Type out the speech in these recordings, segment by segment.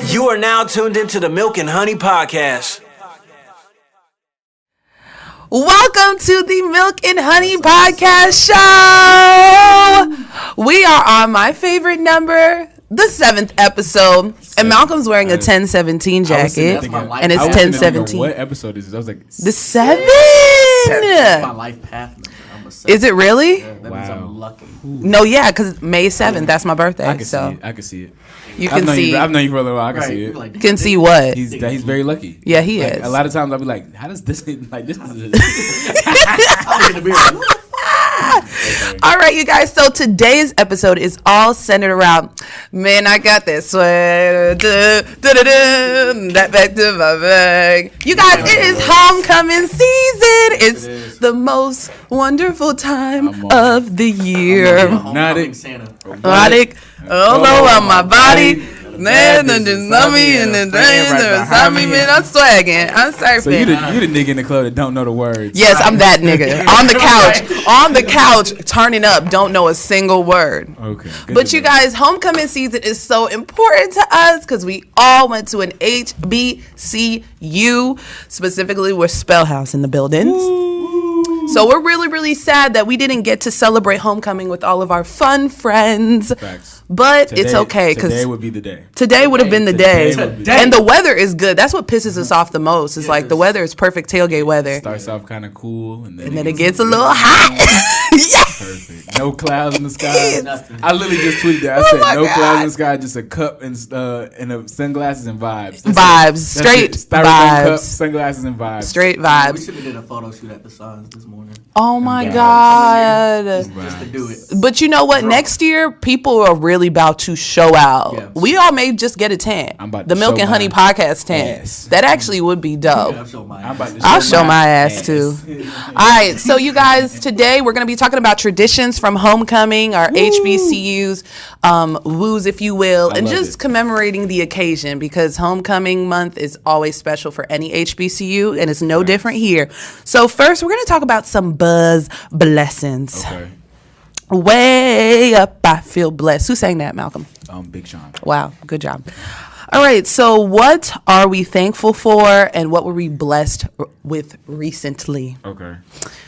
You are now tuned into the Mlk Honey Podcast. Welcome to the Mlk Honey Podcast show. We are on my favorite number, the 7th episode, and Malcolm's wearing a 1017 jacket, and it's 1017. What episode is this? I was like, the 7. That's my life path number. I'm a 7. Is it really? Yeah, that means I'm lucky. No, yeah, because May 7th, that's my birthday. I can see it. I can see it. You can see. I've known you for a little while. I can see it. Like, You can see what? He's very lucky. Yeah, he Like, is. a lot of times I'll be like, how does this like this is I'm gonna be like, what the fuck? All right, you guys. So today's episode is all centered around, man, I got that sweater. That back to my bag. You guys, it is homecoming season. It's the most wonderful time of the year. Homecoming Santa. Erotic all over my body. Man, and just love me and then beside me, man. I'm swagging. I'm surfing. So you the nigga in the club that don't know the words. Yes, I'm that nigga. On the couch, turning up, don't know a single word. Okay. But you guys, homecoming season is so important to us because we all went to an HBCU, specifically with Spellhouse in the building. So we're really, really sad that we didn't get to celebrate homecoming with all of our fun friends. Facts. But it's okay because today would be the day. Today would have been the day. Today. And the weather is good. That's what pisses us off the most. It's like the weather is perfect tailgate weather. Starts off kind of cool and then It gets a little hot. Yeah. perfect. No clouds in the sky. Nothing. I literally just tweeted that. I said no clouds in the sky, just a cup and sunglasses and vibes. Vibes. Straight Styrofoam cup, vibes. sunglasses and vibes. Straight We vibes. should have did a photo shoot at the Suns this morning. Oh my Vibes. God. Just to do it. But you know what? Next year, people are really about to show out. Yeah. We all may just get a tan. I'm about the to Mlk show Honey mine. Podcast tan. Yes. That actually would be dope. Yeah, I'll show my I'm about to I'll show my ass too. All right, so you guys, today we're going to be talking about traditions from homecoming, our HBCUs, woos, if you will, and love just it. commemorating the occasion because homecoming month is always special for any HBCU, and it's no different here. So first, we're going to talk about some buzz blessings. Okay. Way up, I feel blessed. Who sang that, Malcolm? Big Sean. Wow, good job. All right, so what are we thankful for and what were we blessed with recently? Okay.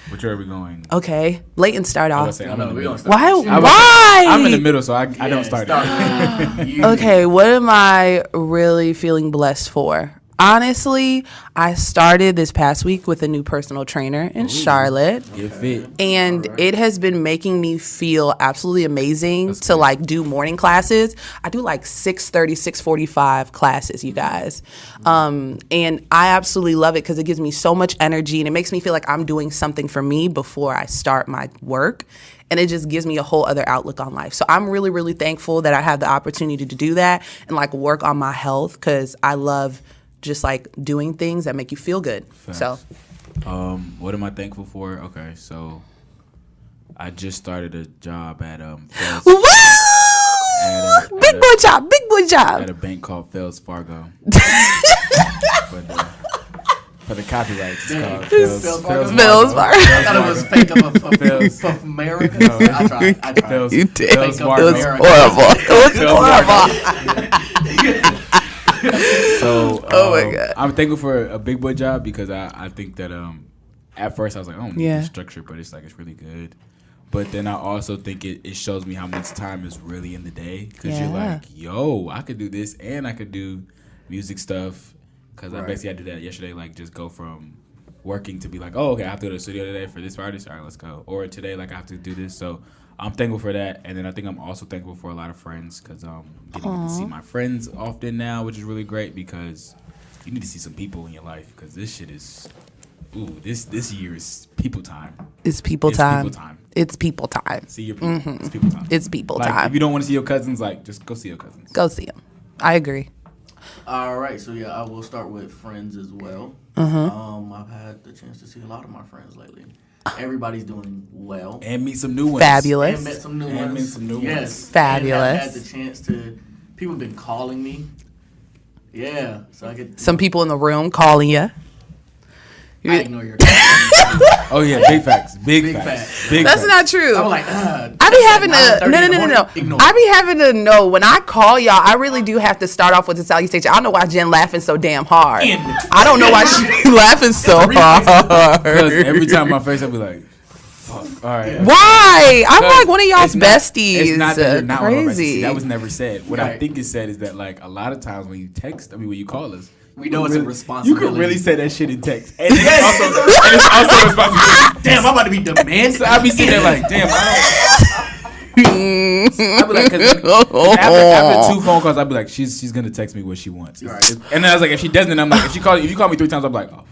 Which way are we going? Okay, Leighton, start I off. was saying, I'm No, in the we're middle. gonna start. Why? I'm in the middle, so I don't start. Okay, what am I really feeling blessed for? Honestly, I started this past week with a new personal trainer in Charlotte. Get fit. And it has been making me feel absolutely amazing to like do morning classes. I do like 6:30, 6:45 classes, you guys. And I absolutely love it because it gives me so much energy and it makes me feel like I'm doing something for me before I start my work. And it just gives me a whole other outlook on life. So I'm really, really thankful that I have the opportunity to do that and like work on my health because I love just like doing things that make you feel good. Facts. So What am I thankful for? Okay, so I just started a job at Fells, woo! Big boy at job. a bank called Fells Fargo. For the copyrights, it's called Fells Fargo? Fells Fargo. I thought it was fake Fells. of America. I tried. Fells, You did. Fells It Fargo. was horrible. It was horrible. So, Oh my God. I'm thankful for a big boy job because I think that at first I was like, I don't need Yeah. the structure, but it's really good. But then I also think it shows me how much time is really in the day because you're Yeah. like, yo, I could do this and I could do music stuff because I basically had to do that yesterday, like just go from working to be like, oh, okay, I have to go to the studio today for this artist. All right, let's go. Or today, like I have to do this. So I'm thankful for that. And then I think I'm also thankful for a lot of friends because getting to see my friends often now, which is really great because you need to see some people in your life because this shit is, this year is people time. It's people It's time. people time. It's people time. See your people. It's people time. It's people like, time. if you don't want to see your cousins, like just go see your cousins. Go see them. I agree. All right, so yeah, I will start with friends as well. Mm-hmm. I've had the chance to see a lot of my friends lately. Everybody's doing well. And meet some new ones. Fabulous. And met some new And ones. met some new yes. ones. Fabulous. And have had the chance to. People have been calling me. Yeah, so I get Some people in the room calling you. I ignore your Oh yeah, big facts. Big facts. Big That's facts. not true. I'm like, I be having to no. I be having to know when I call y'all. I really do have to start off with the salutation. I don't know why Jen laughing so damn hard. I don't know why she laughing so hard. Because every time my face, I'll be like, fuck. All right. Why? I'm like one of y'all's besties. It's not that you're not one of our besties. Crazy. That was never said. What I think is said is that like a lot of times when you text, when you call us, we know it's a you responsibility. can really say that shit in text. And it's also a responsibility. Damn, I'm about to be demanding. So I be sitting there like, damn, I be like, cause after 2 phone calls, I be like, she's gonna text me what she wants. Right. And then I was like, if she doesn't, I'm like, if you call me 3 times, I'm like, oh.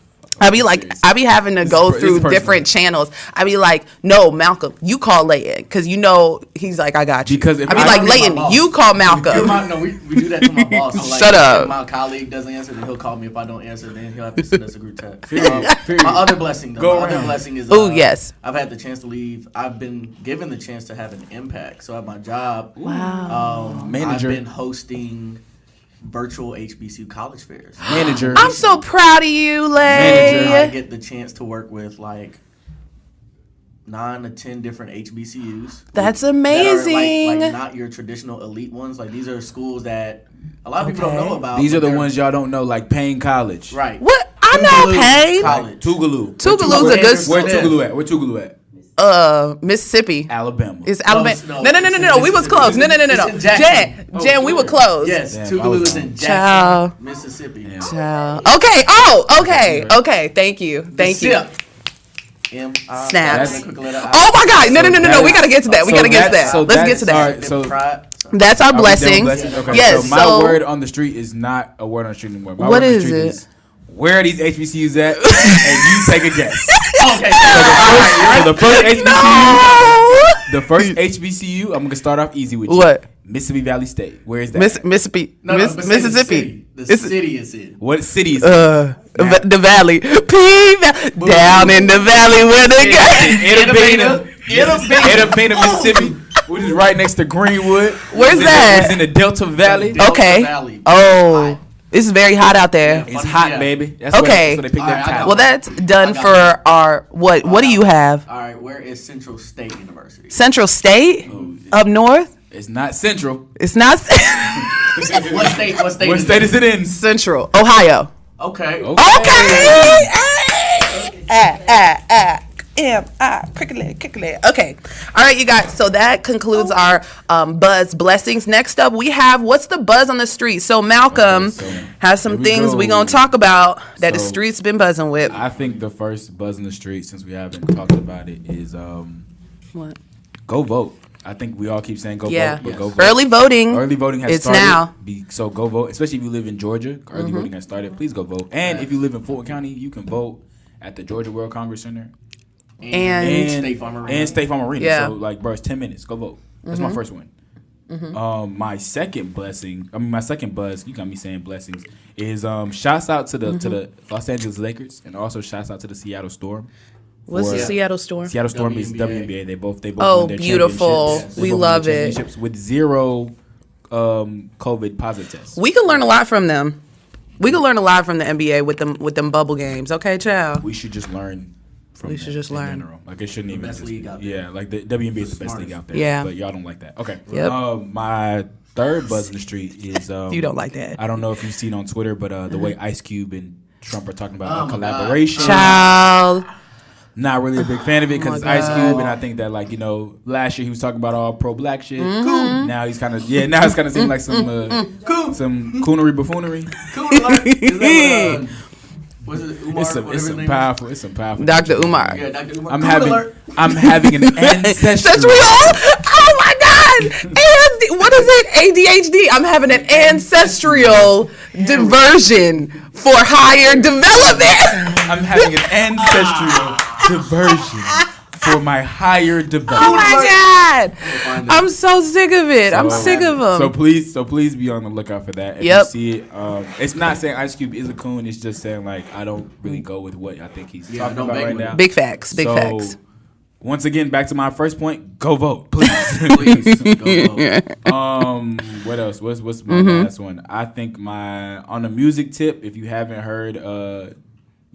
I be having to go through different channels. I be like, no, Malcolm, you call Layton, because you know he's like, I got you. Because if I be like, Layton, you call Malcolm. We do that to my boss. So like, Shut up. If my colleague doesn't answer, then he'll call me. If I don't answer, then he'll have to send us a group text. My other blessing, though, other blessing is yes. I've had the chance to leave. I've been given the chance to have an impact. So at my job, manager, I've been hosting virtual HBCU college fairs. Manager. I'm so proud of you, Manager. Lay. I get the chance to work with like 9 to 10 different HBCUs. That's that are, amazing. like not your traditional elite ones. Like these are schools that a lot of people don't know about. These are the ones y'all don't know, like Payne College. Right. What? I know Payne. College. Tougaloo. Tougaloo's a good Where Tougaloo at? Where Tougaloo at? Mississippi. Alabama. It's Alabama. No, No. We was close. No. Jen, we were close. Yes, Damn, Tougaloo is in Jackson, Child. Mississippi. Okay. Oh, okay. Thank you. Snaps. Oh my God. No. We gotta get to that. We gotta get to that. Let's get to that. All right, so That's our blessings. Okay, Yes. so my word on the street is not a word on the street anymore. My What word on the is street it? is, where are these HBCUs at? And you take a guess. Okay. So the first HBCU, No. the first HBCU, I'm gonna start off easy with you. What? Mississippi Valley State. Where is that? Mississippi. Mississippi. The city is in. What city is it? The valley. Down in the valley where they got. It'll Mississippi, which is right next to Greenwood. Where's that? It's in the Delta Valley. Okay. Valley. Oh, it's very hot out there. It's hot, baby. That's Okay. Where they pick All right, that I time. got Well, that's done for our what? What do you have? All right, where is Central State University? Central State up north. It's not Central. It's not What state? What state? What state is it in? Central Ohio. Okay. Okay. Quickly. Okay. All right, you guys. So that concludes our buzz blessings. Next up, we have what's the buzz on the street. So Malcolm has some things we're gonna talk about that the streets been buzzing with. I think the first buzz in the street, since we haven't talked about it, is What? go vote. I think we all keep saying go vote, but go vote. Early voting. Early voting has It's started. now. So go vote, especially if you live in Georgia. Early voting has started. Please go vote. And if you live in Fulton County, you can vote at the Georgia World Congress Center And State Farm Arena. And State Farm Arena. Yeah. So like, bro, it's 10 minutes. Go vote. That's my first one. My second blessing, my second buzz, you got me saying blessings, is shouts out to the Los Angeles Lakers and also shouts out to the Seattle Storm. what's the Seattle Storm? Seattle Storm is WNBA. WNBA. They both Oh, won their beautiful. championships. They We both won love their it. championships with 0 COVID positive tests. We can learn a lot from them. We can learn a lot from the NBA with them bubble games. Okay, child. We should just learn from We should them just in learn. general. Like it shouldn't even best just, league out there. yeah, like the WNBA is the best league out there. Yeah. But y'all don't like that. Okay. Yep. My third buzz in the street is You don't like that. I don't know if you've seen on Twitter, but the way Ice Cube and Trump are talking about a collaboration. Child. Not really a big fan of it because my it's Ice God. Cube, and I think that last year he was talking about all pro black shit. Cool. Now he's kind of now it's kind of seeming like some coonery buffoonery. Cool alert. Is that was it Umar? It's whatever his some name powerful. It's some powerful. Dr. Umar. Yeah, Dr. Umar. I'm Cool alert. having an ancestral. Oh my God! ASD, what is it? ADHD. I'm having an ancestral diversion for higher development. I'm having an ancestral diversion for my higher Oh development. my God! I'm so sick of it. I'm sick of them. So please be on the lookout for that. If Yep. you see it, it's not saying Ice Cube is a coon. It's just saying like I don't really go with what I think he's talking don't about bang right with now. it. Big facts. Big facts. Once again, back to my first point. Go vote, please. Please go vote. What else? What's my last one? I think on the music tip, if you haven't heard,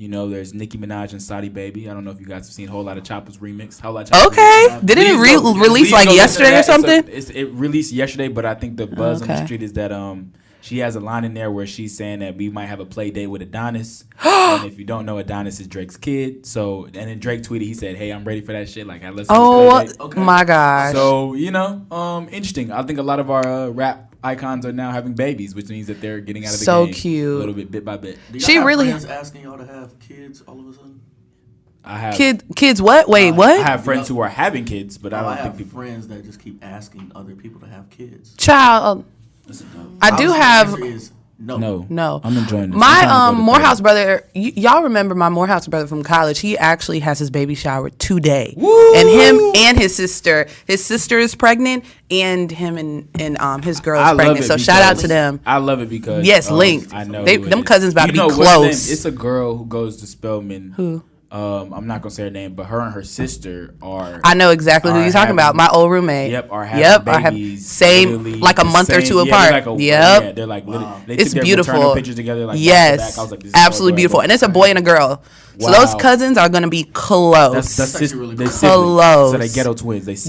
You know, there's Nicki Minaj and Saudi Baby. I don't know if you guys have seen Whole Lotta Choppers remix. Whole Lotta Choppers remix. Didn't it release like yesterday or something? It released yesterday, but I think the buzz on the street is that she has a line in there where she's saying that we might have a play date with Adonis. And if you don't know, Adonis is Drake's kid. So, and then Drake tweeted, he said, "Hey, I'm ready for that shit. Like, let's play date." My gosh. So, you know, interesting. I think a lot of our rap icons are now having babies, which means that they're getting out of the game. So cute. A little bit by bit. She really is asking y'all to have kids all of a sudden. I have kids. What? Wait, what? I have friends who are having kids, but I don't think people. Friends that just keep asking other people to have kids. Child. I do have. No. I'm enjoying this. My Morehouse brother, y'all remember my Morehouse brother from college? He actually has his baby shower today. Woo! And him and his sister. His sister is pregnant, and him and his girl is pregnant. So shout out to them. I love it because linked. I know them cousins about to be close. It's a girl who goes to Spelman. Who? I'm not gonna say her name, but her and her sister are. I know exactly who you're talking about. My old roommate. Are having babies. Same, like a month or two apart. They're like, wow. It's beautiful. Pictures together, like, yes, I was like, absolutely beautiful, and it's a boy and a girl. Wow. So those cousins are gonna be close. That's really cool. Close. So they ghetto twins.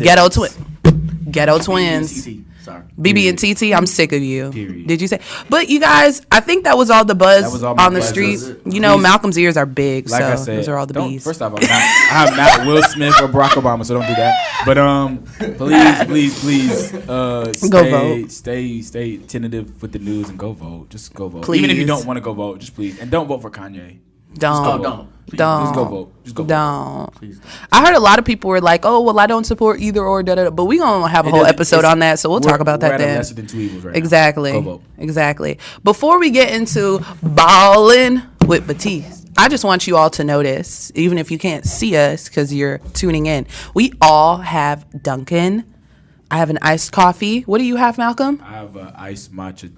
Ghetto twins. Sorry. BB and TT, I'm sick of you. Period. Did you say? But you guys, I think that was all the buzz on the street. You know, Malcolm's ears are big, like so I said, those are all the bees. First off, I'm not Will Smith or Barack Obama, so don't do that. But please, go vote. Stay tentative with the news and go vote. Just go vote. Please. Even if you don't want to go vote, just please, and don't vote for Kanye. Don't. Just go vote. Just go vote. Please don't. I heard a lot of people were like, "Oh, well, I don't support either or." But we gonna have a whole episode on that, so we'll talk about that then. Lesser than two evils right exactly. Now. Go vote. Exactly. Before we get into ballin' with Batiste, I just want you all to notice, even if you can't see us because you're tuning in, we all have Dunkin'. I have an iced coffee. What do you have, Malcolm? I have iced matcha.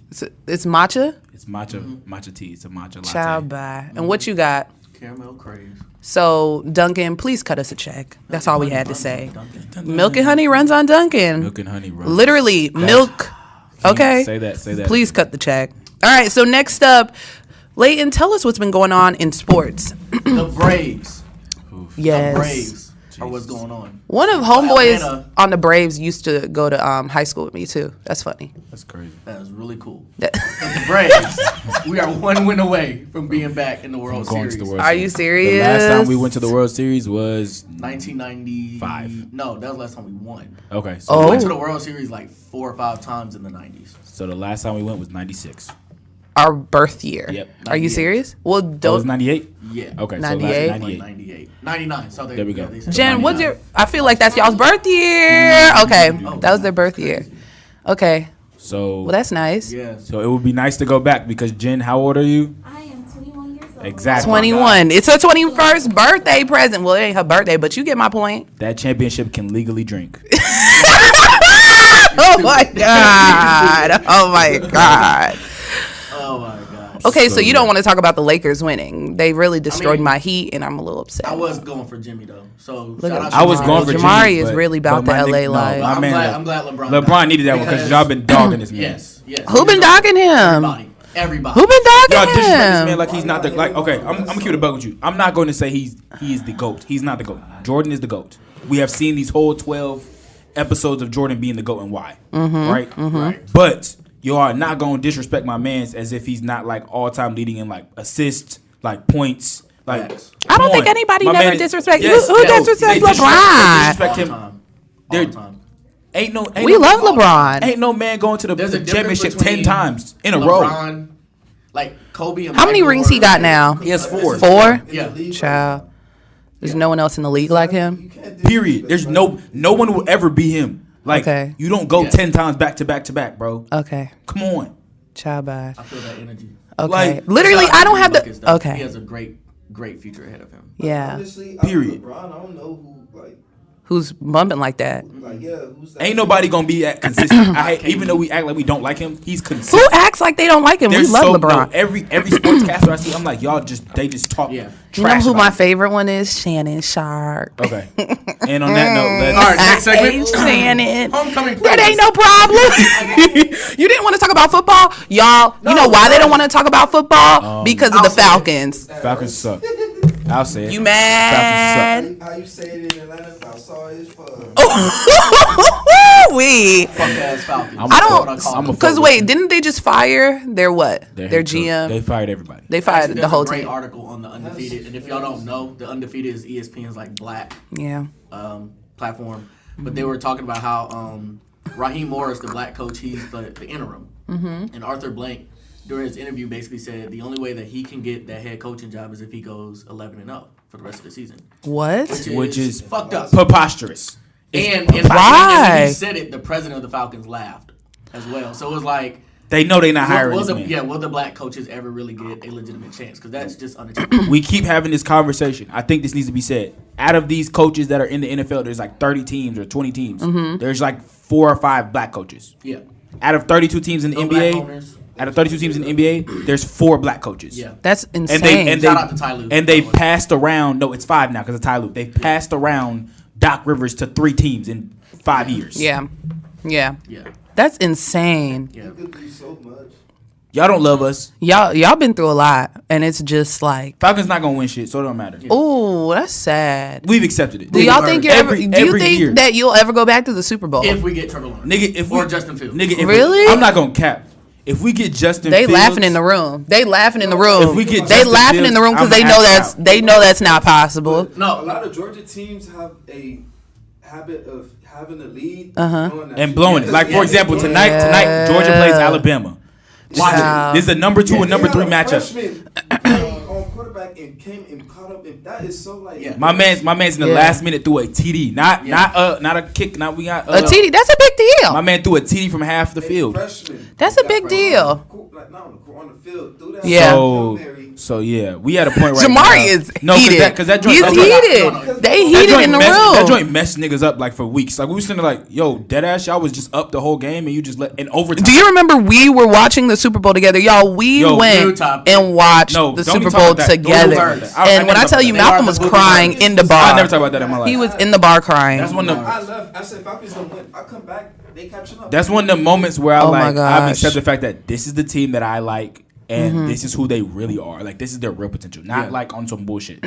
It's matcha? It's matcha tea. It's a matcha latte. Ciao, bye. And what you got? Caramel craze. So, Dunkin', please cut us a check. That's all we had to say. Mlk Honey runs on Dunkin'. Mlk Honey runs. Literally, milk. Okay? Say that. Please cut the check. All right, so next up, Leighton, tell us what's been going on in sports. The Braves. Yes. The Braves are what's going on. One of homeboys on the Braves used to go to high school with me, too. That's funny. That's crazy. That is really cool. The Braves, we are one win away from being back in the World Series. Are you serious? The last time we went to the World Series was 1995. No, that was the last time we won. Okay. So we went to the World Series like 4 or 5 times in the 90s. So the last time we went was 96. Our birth year. Yep. Are you serious? Well, don't. That was 98? Yeah. Okay. 98? So 98. 99. So there we go. Jen, what's your... I feel like that's y'all's birth year. Okay. That was their birth year. Okay. So... Well, that's nice. Yeah. So it would be nice to go back because, Jen, how old are you? I am 21 years old. Exactly. 21. It's her 21st birthday present. Well, it ain't her birthday, but you get my point. That championship can legally drink. Oh, my God. Oh, my God. Oh, my God. Okay, so you don't want to talk about the Lakers winning. They really destroyed my Heat, and I'm a little upset. I was going for Jimmy, though. So I was going for Jamari Jimmy, is really about the LA life. I'm glad LeBron. LeBron needed that one because y'all been dogging this man. Yes. Who been dogging him? Everybody. Who been dogging y'all him? disrespect this man like he's not the okay. I'm gonna keep it a buck with you. I'm not going to say he is the GOAT. He's not the GOAT. Jordan is the GOAT. We have seen these whole 12 episodes of Jordan being the GOAT and why. Right? Right. But you are not going to disrespect my man's as if he's not like all-time leading in like assists, like points. Like I don't think anybody never disrespect. Yes, who disrespects LeBron? They disrespect him. All the time. We love LeBron. Ain't no man going to the championship 10 times in a LeBron, row. Like Kobe and how many rings he got now? He has 4. 4? Yeah. Child. There's no one else in the league like him. Period. There's no one will ever be him. Like you don't go 10 times back to back to back, bro. Okay. Come on. Child, bye. I feel that energy. Okay. Like, literally, I don't have the. Okay. He has a great future ahead of him. Yeah. Honestly, period. LeBron, I don't know who's bumping like that. Like, yeah, who's that? Ain't nobody gonna be that consistent. Even though we act like we don't like him, he's consistent. Who acts like they don't like him? We love LeBron. No, every sportscaster I see, I'm like, they just talk. Yeah. You know Trash who about my it. favorite one is? Shannon Sharp. Okay. And on that note, let's. All right, next segment. Shannon. Homecoming That playlist. ain't no problem. You didn't want to talk about football? Y'all, you know why they don't want to talk about football? Because of the Falcons. Falcons suck. I'll say it. You mad? Falcons How you say it in Atlanta? I saw his fun. We. Fuck ass Falcons. I'm a Because fuck wait, with didn't they just fire their what? Their Their head coach. GM? They fired everybody. They fired Actually, the whole there's a great team. article on the Undefeated, and if y'all don't know, the Undefeated is ESPN's like black Yeah. platform. But they were talking about how Raheem Morris, the black coach, he's the interim, and Arthur Blank during his interview basically said the only way that he can get that head coaching job is if he goes 11-0 for the rest of the season, What? Which is fucked up. preposterous. And Why? when he said it, the president of the Falcons laughed as well. So it was like, They know they're not hiring will this the, man. will the black coaches ever really get a legitimate chance? Because that's just unachievable. We keep having this conversation. I think this needs to be said. Out of these coaches that are in the NFL, there's like 30 teams or 20 teams. There's like 4 or 5 black coaches. Yeah. Out of 32 teams in the No black NBA, owners. out of 32 teams in the NBA, there's 4 black coaches. Yeah. That's And insane. Shout out to Ty Lue. And they passed around. No, it's 5 now because of Ty Lue. They've passed around Doc Rivers to 3 teams in 5 years. Yeah. Yeah. That's insane. Yeah. You could do so much. Y'all don't love us. Y'all been through a lot, and it's just like, Falcons not gonna win shit, so it don't matter. ooh, that's sad. We've accepted it. Do y'all think you're ever? Every- Do you every think year. that you'll ever go back to the Super Bowl? If we get Trevor Lawrence. Nigga, if Or we, Justin Fields. Nigga, if Really? I'm not gonna cap. If we get Justin They Fields, laughing in the room. They laughing in the room. If we get they Justin laughing in the room because Fields, they I'm know asked that's not possible. A No. lot of Georgia teams have a habit of having a lead and blowing it. Like for example, tonight Georgia plays Alabama. Watch Wow. it. This is a number 2 and number 3 matchup. On quarterback and came and caught up, and that is so like. Yeah. My man's in the Yeah. last minute threw a TD, not a kick. Not we got A TD, that's a big deal. My man threw a TD from half the field. Freshman. That's a big deal. Like not on the field. Threw that Yeah. Hail Mary. So yeah, we had a point right now. Jamari is heated. Because that joint, He's that joint- heated. They that heated joint in the messed- That room. joint messed niggas up like for weeks. Like we was sitting there like, yo, deadass, y'all was just up the whole game and you just let in overtime. Do you remember we were watching the Super Bowl together, y'all? We Yo, went Utah. and watched No, the don't Super even talk Bowl about that. Don't together. even talk about that. I And when never I tell talk you, about that. Malcolm was They are the crying Boogie in the I bar. never talk about that in my life. He was in the bar crying. That's one of the. I left. I said Falcons gonna win. I come back. They catching up. That's one of the moments where I Oh my I've gosh. accepted the fact that this is the team that I like. And this is who they really are. Like this is their real potential, not like on some bullshit.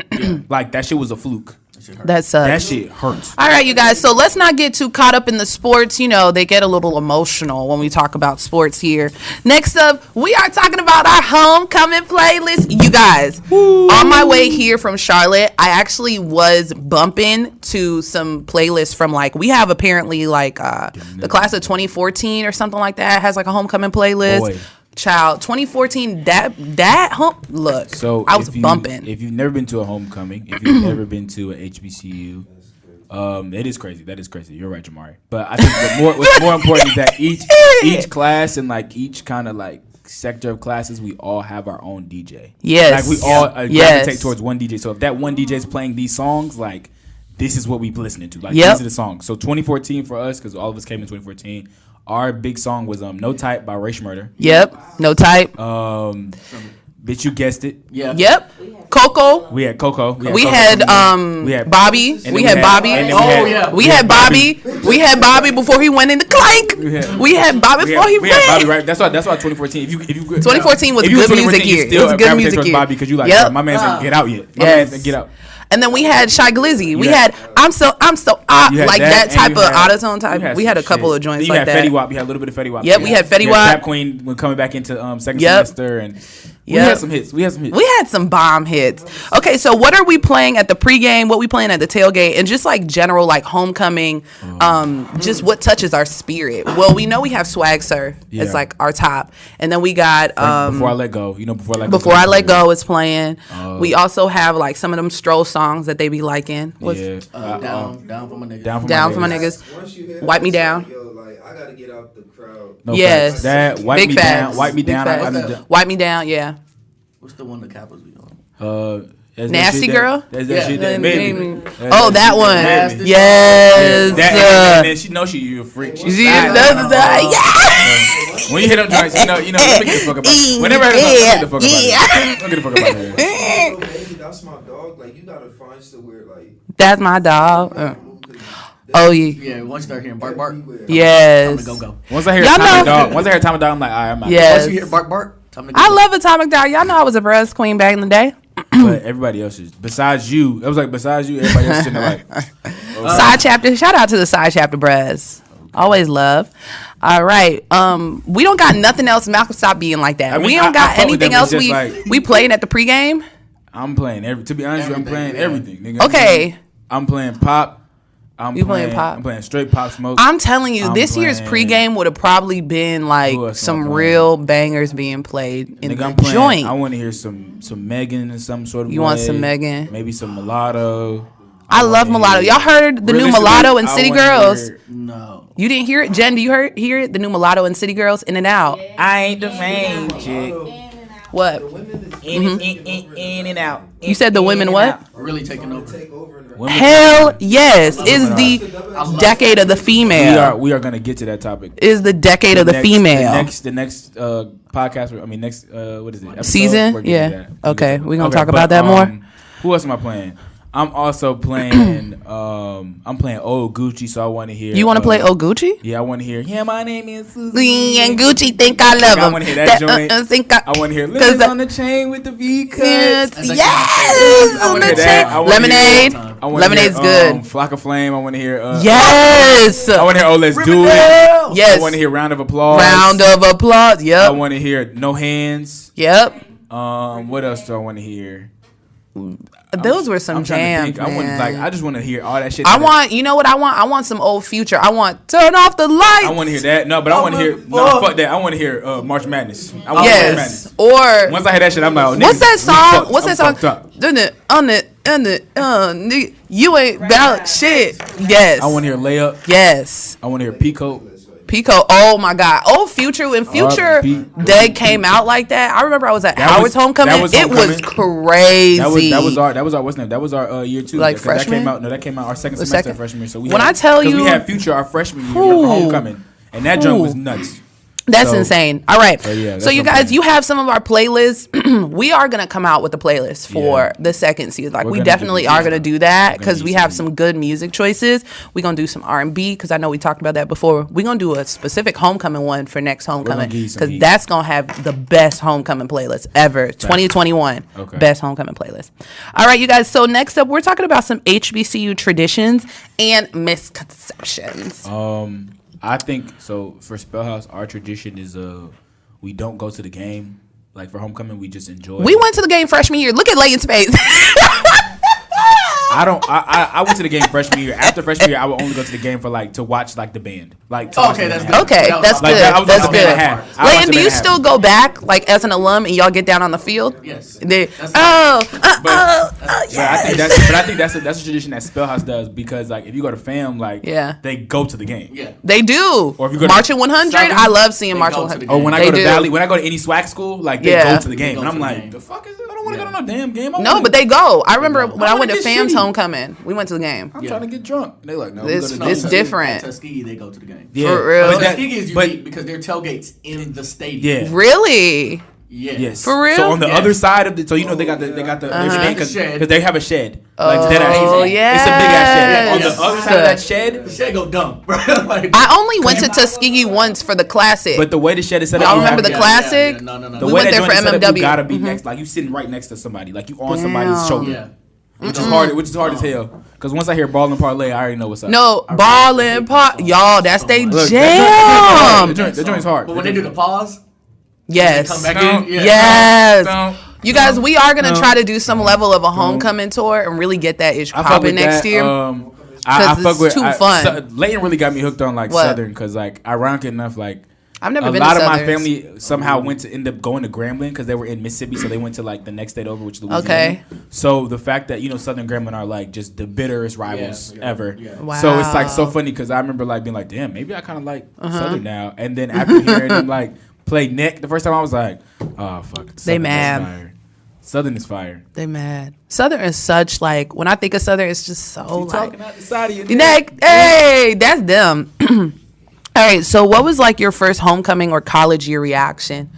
Like that shit was a fluke. That sucks. That shit hurts. All right, you guys. So let's not get too caught up in the sports. You know, they get a little emotional when we talk about sports here. Next up, we are talking about our homecoming playlist. You guys, on my way here from Charlotte, I actually was bumping to some playlists from like, we have apparently like the class of 2014 or something like that has like a homecoming playlist. Boy. Child, 2014, that look, So I was if you- bumping. If you've never been to a homecoming, if you've never been to a HBCU, it is crazy. That is crazy. You're right, Jamari. But I think what's more important is that each class and like each kind of like sector of classes, we all have our own DJ. Yes. Like we all Yes. gravitate towards one DJ. So if that one DJ is playing these songs, like this is what we be listening to. Like Yep. these are the songs. So 2014 for us, because all of us came in 2014. Our big song was "No Type" by Ray Schmurder. Yep, no type. Bitch, you guessed it. Yeah. Yep, Coco. We had Coco. We Coco had from- we had Bobby. and We then had Bobby. and then Oh, yeah. We had Bobby. We had Bobby before he went into Clank. We had Bobby before he we had Bobby, ran. right? That's why 2014. If you 2014 was if you good 2014, music you year. still It was a good gravitate music towards year. Bobby because you like, Yep. bro, my man's didn't get out yet. My Yes. man's didn't get out. And then we had Shy Glizzy. We You had I'm so You had like that and type you of had- autotone type. you We had a some couple shit. of joints Then you like had that. Fetty Wap. You had a little bit of Fetty Wap. Yep, we had Fetty You Wap. Trap Queen when coming back into second Yep. semester, and we Yep. had some hits. We had some hits. We had some bomb hits. Okay, so what are we playing at the pregame? What we playing at the tailgate? And just like general like homecoming, just what touches our spirit? Well, we know we have Swag Surf. Yeah. It's like our top. And then we got Before I Let Go, Before I Let Go is playing. We also have like some of them stroll songs that they be liking. Yeah. Down for my niggas. Down for my niggas. Once you hear Wipe that me down. song, yo, like I gotta get out the crowd. No Yes. facts. That wipe Big me facts. down. Wipe me Big down. facts. I need to- Wipe me down, yeah. What's the one the Kappas be on? Nasty Girl? That's that shit that made me. Oh, that one. Yes. And then she knows you're a freak. She's Yeah. When you hit them joints, you know, let me get the fuck about it. Whenever I get the fuck about it. Don't get the fuck about it. Baby, that's my dog. Like, you gotta find somewhere, like. That's my dog. Oh, yeah. Yeah, once you start hearing bark, bark. Yes. Time to go. Once I hear Atomic Dog, I'm like, all right, I'm out. Yes. Once you hear bark, bark, time to go. I love Atomic Dog. Y'all know I was a breast queen back in the day. But everybody else is, besides you, everybody else is sitting there like. Side chapter. Shout out to the side chapter bras. Always love. All right. We don't got nothing else. Malcolm, stop being like that. I mean, we don't got fuck with anything them, else. it's just We playing at the pregame. I'm playing to be honest, I'm playing everything, nigga. Okay. I'm playing pop. You playing pop? I'm playing straight Pop Smoke. I'm telling you, this year's playing- pregame would have probably been like Who else am I some playing? real bangers being played in Nigga, the I'm playing. joint. I want to hear some Megan in some sort of You way. want some Megan? Maybe some Mulatto. I love wanna Mulatto. hear- Y'all heard the new Realistically, Mulatto and I City wanna Girls? hear- No. You didn't hear it? Jen, do you hear it? The new Mulatto and City Girls, In and Out. I ain't the main chick. What? In and out. You said the women what? Really taking over. Take over. And Women- Hell yes. Is the decade of the female. We are gonna get to that topic. Is the decade of the female. The next podcast. I mean, next what is it? Episode, Season? we're getting Yeah. to that. Okay, we're gonna talk but, about that more. Who else am I playing? I'm also playing. I'm playing Old Gucci, so I want to hear. You want to play Oguchi? Yeah, I want to hear. Yeah, my name is Susie. And Gucci think I love him. I want to hear that joint. I want to hear Lemons on the chain with the V cuts. Yes, I on wanna the hear that. I chain. wanna Lemonade. I wanna Lemonade's hear, good. Flock of Flame. I want to hear. Yes. I want to hear. Oh, let's do it. Yes. I want to hear Round of Applause. Round of applause. I Yep. want to hear No Hands. Yep. What else do I want to hear? Those were some I'm trying jams, to think. man. I just want to hear all that shit. You know what I want? I want some old Future. I want Turn Off the Lights. I want to hear that. No, but I want to hear. No, fuck that. I want to hear March Madness. I want to hear March Yes. Madness. Or Once I hear that shit, I'm like, oh, what's niggas, that we song? fucked. What's I'm that song? fucked up. Nigga, you ain't about shit. Yes. I want to hear Layup. Yes. I want to hear Pico. Pico. Oh my God. Oh, Future. When Future R&B. Day came out like that, I remember I was at That Howard's was- homecoming. that was It was homecoming. crazy. That was our what's the name? That was our year 2. Like 'cause freshman? That came out our second The semester second? of freshman year. So When I tell 'cause you- we had Future our freshman year for Ooh. homecoming, and that joint was Ooh. nuts. That's So- insane. All right. So, yeah, So that's you what I'm guys, saying. you have some of our playlists. We are gonna come out with a playlist for Yeah. the second season. Like We're we gonna do definitely this. are gonna do that We're gonna because do we have some- some good music choices. We're gonna do some R&B because I know we talked about that before. We're gonna do a specific homecoming one for next homecoming give you some because heat. that's gonna have the best homecoming playlist ever. 2021 Okay. best homecoming playlist. All right, you guys. So next up, we're talking about some HBCU traditions and misconceptions. I think so. For Spellhouse, our tradition is we don't go to the game. Like for homecoming, we just enjoy. We went to the game freshman year. Look at Layton's face. I went to the game freshman year. After freshman year, I would only go to the game for to watch the band. Like to watch Okay, the that's band. good. Okay, that's Like good. that, I was That's on the band good. and a half. I watched Layton, the do band you and a still half. go back as an alum and y'all get down on the field? Yes. They, That's I think that's a tradition that Spellhouse does because if you go to fam, Yeah. they go to the game. Yeah. They do. Or if you go to Marching 100, Southern, I love seeing they Marching go to 100. the Or when I They go to do. Valley, when I go to any swag school, they Yeah. go to the game, They and go I'm to the like, game. the fuck is it? I don't want to go to no damn game. No, but they go. I remember when I went to get Fam's shitty. homecoming, we went to the game. I'm trying to get drunk. They like, no, This- we go to the this game. different. At Tuskegee, they go to the game. Yeah. For real? But that- Tuskegee is but- unique because their tailgates in the stadium. Yeah. Really? Yeah. Yes. For real? So on the Yes. other side of the, so they got the The shed. because they have a shed. Oh, dead ass shed. yes. It's a big ass shed. On Yes. the other side of that shed, The shed go dumb, bro. I only went to Tuskegee once for the classic. but the way the shed is set up, Y'all you remember have- the classic? No. the We way went that there joint for is set up, MMW. you gotta be next, you sitting right next to somebody, you on somebody's Damn. shoulder, Yeah. which is hard as hell. Because once I hear ball and parlay, I already know what's up. No, ballin' part. Y'all, that's they Look, jam. that joint's hard. But when they do the pause, Yes. come back Don't- in. Yeah. Yes. Don't- You guys, we are going to No. try to do some level of a homecoming tour and really get that itch I fuck popping with next that. year. I it's fuck with too fun. Layton really got me hooked on What? Southern because ironically enough I've never a been lot to of my Southern's. family somehow went to end up going to Grambling because they were in Mississippi, so they went to the next state over, which is Louisiana. Okay. So the fact that Southern Grambling are just the bitterest rivals ever. Yeah. Wow. So it's so funny because I remember being like, damn, maybe I kind of like Uh-huh. Southern now. And then after hearing them play neck the first time, I was like, oh fuck, They Southern mad. doesn't matter. Southern is fire. They mad. Southern is such like when I think of Southern, it's just so You like talking out the side of your neck. Hey, that's them. All right. So, what was like your first homecoming or college year reaction?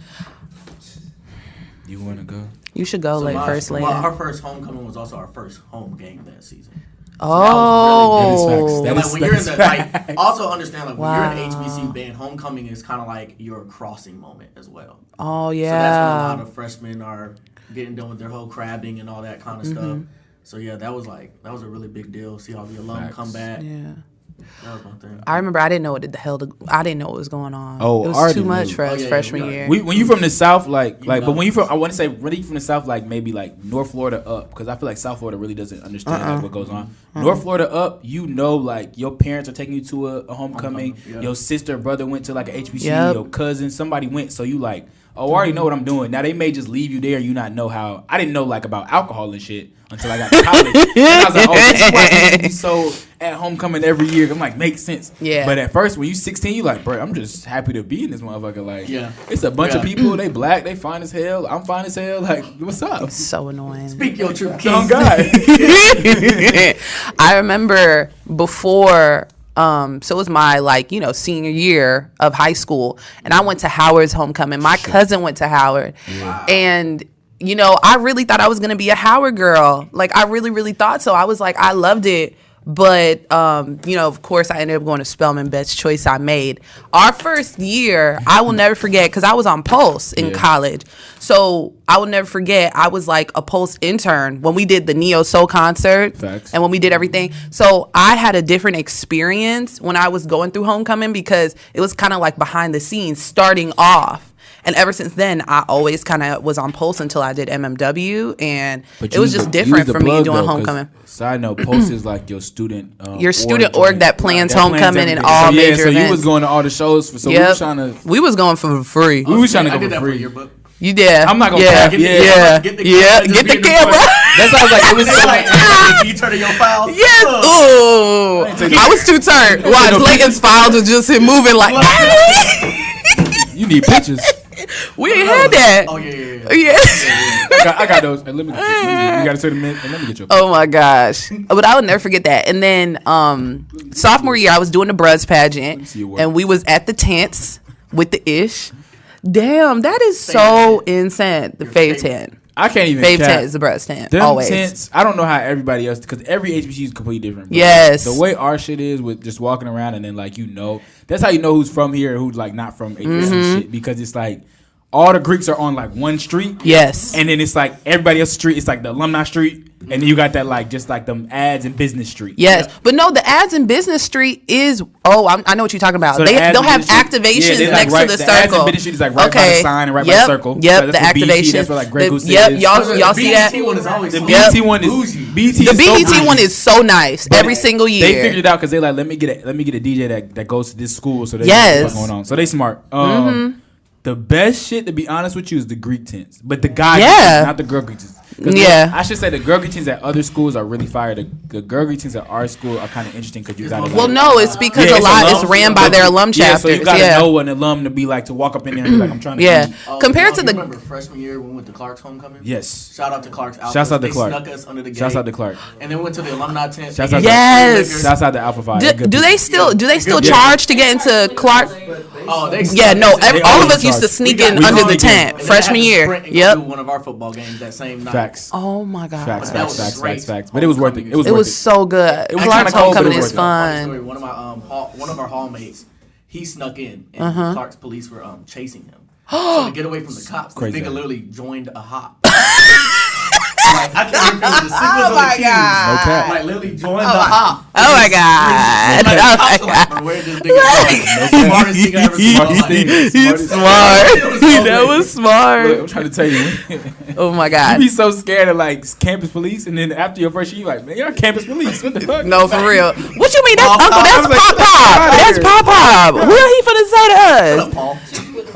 You want to go? You should go first, Leia. Our first homecoming was also our first home game that season. Oh, That is facts. Like when you're in the like, also understand like when you're in the HBCU band, homecoming is kind of like your crossing moment as well. Oh So that's when a yeah. lot of freshmen are getting done with their whole crabbing and all that kind of stuff. So yeah, that was a really big deal. See all the alum come back. Yeah. That was my thing. I remember I didn't know I didn't know what was going on. Oh, it was already too much knew. for us yeah, freshman yeah. year. When you from the South, but know. when you from, I want to say really from the South, like maybe like North Florida up, because I feel like South Florida really doesn't understand like, what goes on. North Florida up, like your parents are taking you to a homecoming. Yeah. Your sister, brother went to like a HBCU. Yep. Your cousin, somebody went. So you like, oh, I already know what I'm doing. Now they may just leave you there. You not know how. I didn't know like about alcohol and shit until I got to college. And I was like, oh, this is why people be so at homecoming every year. I'm like, makes sense. Yeah. But at first, when you 16, you like, bro, I'm just happy to be in this motherfucker. Like, Yeah. it's a bunch of Yeah. people. They black. They fine as hell. I'm fine as hell. Like, what's up? So annoying. Speak your truth, Oh King. God. I remember before, so it was my senior year of high school, and I went to Howard's homecoming. My cousin went to Howard, and I really thought I was gonna be a Howard girl. Like I really, really thought so. I was like, I loved it. But, of course, I ended up going to Spelman. Best choice I made. Our first year, I will never forget, because I was on Pulse in college. So I will never forget, I was like a Pulse intern when we did the Neo Soul concert. Facts. And when we did everything. So I had a different experience when I was going through homecoming, because it was kind of like behind the scenes starting off. And ever since then, I always kind of was on Pulse until I did MMW, and it was just different for me doing homecoming. Side note, Pulse is like your student Your student org that plans homecoming and all major so events. you was going to all the shows. We was trying to. We was going for free. We was trying to I go did for that for free. your book. You did. I'm not gonna yeah, cap. yeah, Yeah. Get the yeah. camera, Get just the be in the camera. That's why I was like, it was so like. You turning your files. Yes. Ooh. I was too turned. Watch Layton's files was just him moving like. You need pictures. We ain't had that. Oh yeah. Yeah. I got those. Hey, let me. You got to say the minute. Let me get your. Oh my gosh. But I would never forget that. And then sophomore year I was doing the Bruz pageant, see your work. and we was at the tents with the ish. Damn, that is so insane. The fave tent. I can't even. Fave cap. tent is the Bruz tent. Them Always. tents, I don't know how everybody else, because every HBCU is completely different. Bro. Yes. The way our shit is with just walking around and then that's how you know who's from here and who's like not from HBCU shit, because it's like all the Greeks are on like one street. Yes. And then it's like everybody else's street. It's like the alumni street. And then you got that like just like them ads and business street. Yes, but no, the ads in Business Street is. I know what you're talking about. So they'll have activations activations next to the circle. Ads in business street is like right by the sign and right by the circle. Yep, So the that's what BET, activation. that's where like Grey Goose Yep, is. y'all see that? BET one is always The so BET one is bougie. BET The is so BET bougie. one is so nice But every single year. They figured it out because they like let me get a DJ that goes to this school, so they know Yes. what's going on. So they smart. The best shit, to be honest with you, is the Greek tents, but the guy, Yeah. not the girl Greek tents. 'Cause Yeah. I should say the girl Greek tents at other schools are really fire. The girl Greek tents at our school are kind of interesting because you gotta. Well, no, it's because Yeah, a lot alums. is ran by their alum chapters. So you gotta know an alum to be like to walk up in there and be like, I'm trying to. Yeah. be- Compared to you the remember freshman year when we went to Clark's homecoming? Yes. Shout out to Clark's. Shouts out to They Clark. snuck us under the gate. Shouts out to Clark. And then we went to the alumni tent. Shouts They out gave to- us free Yes. liquor. Shouts out to Alpha Phi. do they still Yeah. charge to get into Clark? Oh, they Yeah, no, They all of always us used to charge. sneak We in got- under we the sneak in. tent And then freshman I had to year. sprint and go Yep. to one of our football games that same night. Facts. Oh my god. Facts. That was great. But it was worth it. It was It worth was it. so good. was Clark's kinda cold, but homecoming it was is worth it. Funny fun. story, one of our hallmates, he snuck in, and Clark's police were chasing him. So to get away from the cops, the Crazy. nigga literally joined a hop. Like, I can't remember the sequence of the cues. No cap. Like literally joined the hop. Oh my god. Like, Oh I my was like, god. bro, where did this nigga go? Smartest nigga I ever seen in my life. He's smart. That was Look, smart. I'm trying to tell you. Oh my You god. be so scared of like campus police, and then after your first year, you like, man, you're campus police. What the fuck? No, for real. What you mean? That's Oh, Uncle. I That's was like, Pop get the fuck Pop. outta That's here. Pop Pop. What he finna say to Shut us? up, Paul.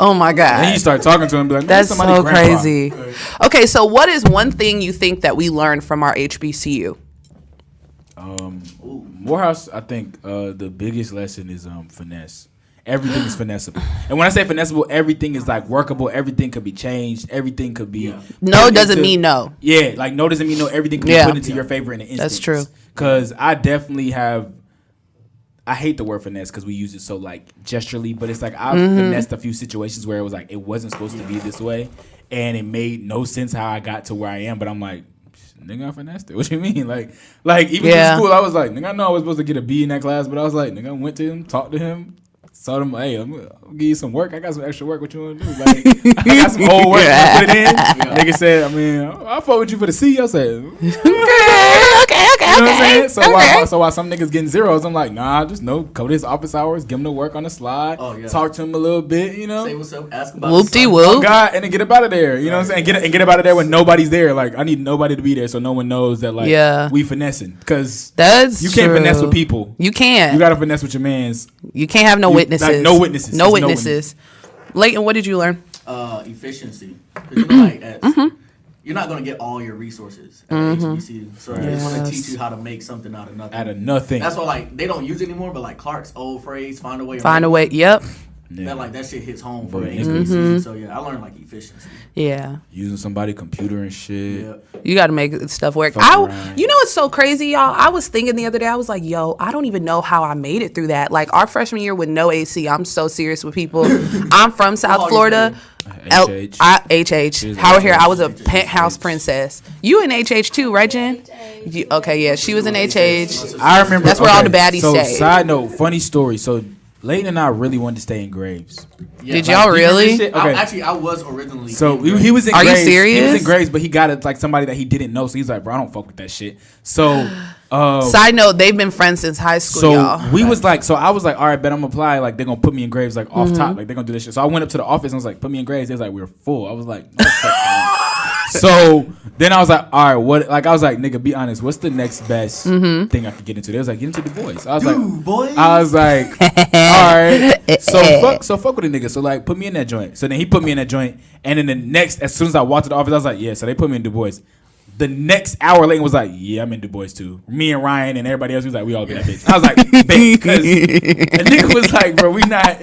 Oh my And god. you start talking to him, be like, man, That's somebody so grandpa. crazy. Okay, so what is one thing you think that we learned from our HBCU? Morehouse, I think the biggest lesson is finesse. everything is finessable. And when I say finessable, everything is like workable. Everything could be changed. Everything could be. Yeah. No doesn't mean no. Yeah, like no doesn't mean no. Everything can be put into your favor in an instant. That's true. Because I definitely have. I hate the word finesse because we use it so like gesturally, but it's like I've finessed a few situations where it was like it wasn't supposed to be this way, and it made no sense how I got to where I am. But I'm like, nigga, I finessed it. What you mean? Like even in school, I was like, nigga, I know I was supposed to get a B in that class, but I was like, nigga, I went to him, talked to him. Told him, hey, I'm gonna give you some work. I got some extra work. What you want to do? Like, I got some old work. I put it in. Nigga said, I mean, I'll fuck with you for the C. I said, okay. You know what I'm saying? So while some niggas getting zeros, I'm like, nah, just no. Go to his office hours, give him the work on the slide, talk to him a little bit, you know. Say what's up, ask about Whoop-de-whoop. Oh God, and then get up out of there. You know what I'm saying? Get up out of there when nobody's there. Like, I need nobody to be there so no one knows that like we finessing. Because you can't finesse with people. You can't. You gotta finesse with your mans. You can't have no witnesses. Like, no witnesses. No witnesses. Leighton, what did you learn? Efficiency. 'Cause you know, like, you're not going to get all your resources at HBCU. So they're going to teach you how to make something out of nothing. Out of nothing. That's why like they don't use it anymore, but like Clark's old phrase, find a way. Find a way. Yep. Yeah. That shit hits home for the HBCU. So yeah, I learned like efficiency. Yeah. Using somebody's computer and shit. Yeah. You got to make stuff work. You know what's so crazy, y'all? I was thinking the other day, I was like, yo, I don't even know how I made it through that. Like our freshman year with no AC, I'm so serious with people. I'm from South Florida. HH. Howard here. I was a penthouse princess. You in HH too, right, Jen? Okay, yeah. She was in HH. I remember. That's where all the baddies stay. So side note, funny story. So Leighton and I really wanted to stay in Graves. Yeah, did y'all really? Okay. I was originally. So he was in Are Graves. you serious? He was in Graves, but he got it like somebody that he didn't know. So he's like, bro, I don't fuck with that shit. So side note, they've been friends since high school, so y'all. I was like, all right, bet I'm gonna apply. Like they're gonna put me in Graves like off top. Like they're gonna do this shit. So I went up to the office and was like, put me in Graves. They was like, we're full. I was like, no, so then I was like, all right, what? Like I was like, nigga, be honest. What's the next best thing I could get into? They was like, get into Du Bois. I was like, all right. So fuck with a nigga. So like, put me in that joint. So then he put me in that joint, and then the next, as soon as I walked to the office, I was like, yeah. So they put me in Du Bois. The next hour later was like, yeah, I'm in Du Bois too. Me and Ryan and everybody else was like, we all be that bitch. I was like, because the nigga was like, bro, we not.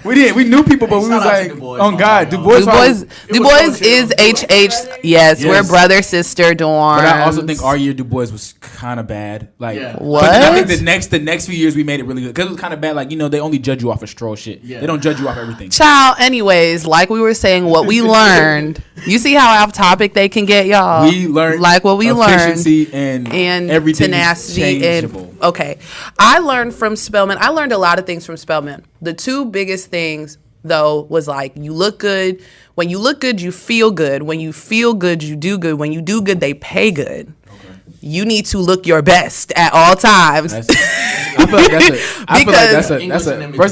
We knew people, but we was like, on God, Du Bois is HH. Yes, we're brother sister dorms. But I also think our year Du Bois was kind of bad. Like what? But then I think the next few years we made it really good because it was kind of bad. Like they only judge you off of stroll shit. Yeah. They don't judge you off everything. Child. Anyways, like we were saying, what we learned. You see how off topic they can get, y'all. We learned like what we efficiency learned and everything tenacity and okay. I learned from Spelman. I learned a lot of things from Spelman. The two biggest things though was like you look good. When you look good, you feel good. When you feel good, you do good. When you do good, they pay good. Okay. You need to look your best at all times. I feel like